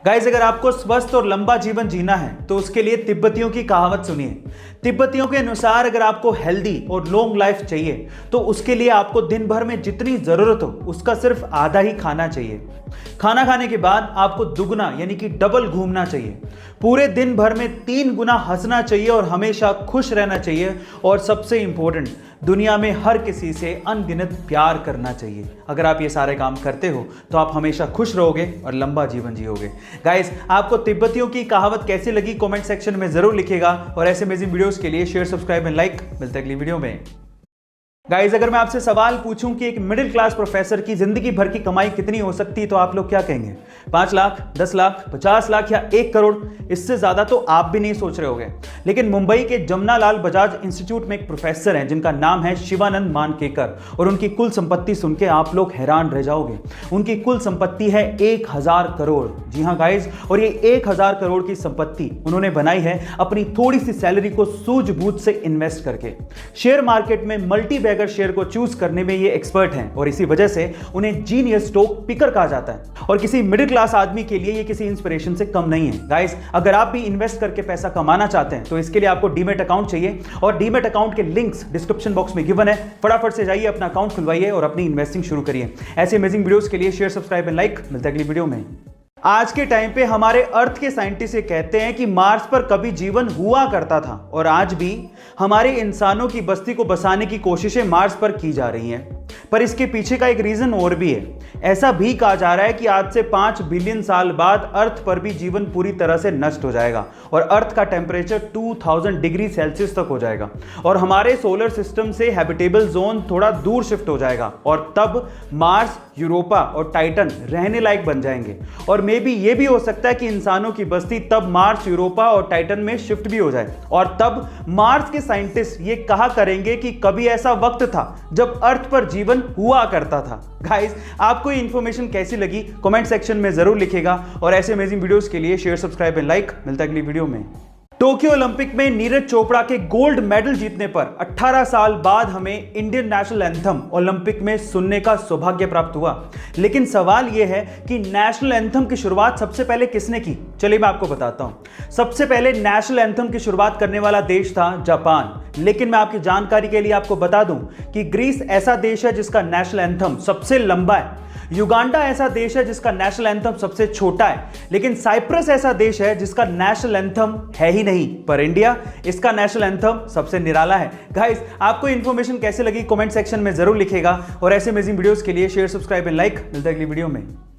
Guys, अगर आपको स्वस्थ और लंबा जीवन जीना है तो उसके लिए तिब्बतियों की कहावत सुनिए। तिब्बतियों के अनुसार अगर आपको हेल्दी और लॉन्ग लाइफ चाहिए तो उसके लिए आपको दिन भर में जितनी जरूरत हो उसका सिर्फ आधा ही खाना चाहिए। खाना खाने के बाद आपको दुगना यानी कि डबल घूमना चाहिए। पूरे दिन भर में 3 गुना हंसना चाहिए और हमेशा खुश रहना चाहिए। और सबसे इंपॉर्टेंट, दुनिया में हर किसी से अनगिनत प्यार करना चाहिए। अगर आप ये सारे काम करते हो तो आप हमेशा खुश रहोगे और लंबा जीवन जियोगे। गाइस, आपको तिब्बतियों की कहावत कैसी लगी कमेंट सेक्शन में जरूर लिखिएगा। और ऐसे अमेजिंग वीडियोस के लिए शेयर, सब्सक्राइब एंड लाइक। मिलते हैं अगली वीडियो में। गाइस, अगर मैं आपसे सवाल पूछूं कि एक मिडिल क्लास प्रोफेसर की जिंदगी भर की कमाई कितनी हो सकती है तो आप लोग क्या कहेंगे? 5 लाख, 10 लाख, 50 लाख या 1 करोड़? इससे ज्यादा तो आप भी नहीं सोच रहे होंगे। लेकिन मुंबई के जमनालाल बजाज इंस्टीट्यूट में एक प्रोफेसर हैं जिनका नाम है शिवानंद मानकेकर। और उनकी कुल संपत्ति सुन के आप लोग हैरान रह जाओगे। उनकी कुल संपत्ति है 1000 करोड़। जी हाँ गाइस, और ये 1000 करोड़ की संपत्ति उन्होंने बनाई है अपनी थोड़ी सी सैलरी को सूझबूझ से इन्वेस्ट करके। शेयर मार्केट में मल्टी बैगर शेयर को चूज करने में ये एक्सपर्ट हैं और इसी वजह से उन्हें जीनियस स्टॉक पिकर कहा जाता है। और किसी मिडिल क्लास आदमी के लिए ये किसी इंस्पिरेशन से कम नहीं है। गाइस, अगर आप भी इन्वेस्ट करके पैसा कमाना चाहते हैं तो इसके लिए आपको डीमैट अकाउंट चाहिए और डीमैट अकाउंट के लिंक्स डिस्क्रिप्शन बॉक्स में गिवन है। फटाफट से जाइए, अपना अकाउंट खुलवाइए और अपनी इन्वेस्टिंग शुरू करिए। ऐसे अमेजिंग वीडियोस के लिए शेयर, सब्सक्राइब एंड लाइक। मिलते हैं अगली वीडियो में। आज के टाइम पे हमारे अर्थ के साइंटिस्ट ये कहते हैं कि मार्स पर कभी जीवन हुआ करता था और आज भी हमारे इंसानों की बस्ती को बसाने की कोशिशें मार्स पर की जा रही हैं। पर इसके पीछे का एक रीजन और भी है। ऐसा भी कहा जा रहा है कि आज से 5 बिलियन साल बाद अर्थ पर भी जीवन पूरी तरह से नष्ट हो जाएगा और अर्थ का टेम्परेचर 2000 डिग्री सेल्सियस तक हो जाएगा और हमारे सोलर सिस्टम से हैबिटेबल जोन थोड़ा दूर शिफ्ट हो जाएगा और तब मार्स, यूरोपा और टाइटन रहने लायक बन जाएंगे। और मे बी ये भी हो सकता है कि इंसानों की बस्ती तब मार्स, यूरोपा और टाइटन में शिफ्ट भी हो जाए और तब मार्स के साइंटिस्ट ये कहा करेंगे कि कभी ऐसा वक्त था जब अर्थ पर जीवन हुआ करता था। गाइस, आपको ये इंफॉर्मेशन कैसी लगी कमेंट सेक्शन में जरूर लिखिएगा और ऐसे अमेजिंग वीडियोस के लिए शेयर, सब्सक्राइब एंड लाइक। मिलता है अगली वीडियो में। टोक्यो ओलंपिक में नीरज चोपड़ा के गोल्ड मेडल जीतने पर 18 साल बाद हमें इंडियन नेशनल एंथम ओलंपिक में सुनने का सौभाग्य प्राप्त हुआ। लेकिन सवाल यह है कि नेशनल एंथम की शुरुआत सबसे पहले किसने की? चलिए मैं आपको बताता हूं। सबसे पहले नेशनल एंथम की शुरुआत करने वाला देश था जापान। लेकिन मैं आपकी जानकारी के लिए आपको बता दूं कि ग्रीस ऐसा देश है जिसका नेशनल एंथम सबसे लंबा है। युगांडा ऐसा देश है जिसका नेशनल एंथम सबसे छोटा है। लेकिन साइप्रस ऐसा देश है जिसका नेशनल एंथम है ही नहीं। पर इंडिया, इसका नेशनल एंथम सबसे निराला है। गाइस, आपको इंफॉर्मेशन कैसे लगी कमेंट सेक्शन में जरूर लिखिएगा और ऐसे अमेजिंग वीडियोस के लिए शेयर, सब्सक्राइब एंड लाइक। मिलते हैं अगली वीडियो में।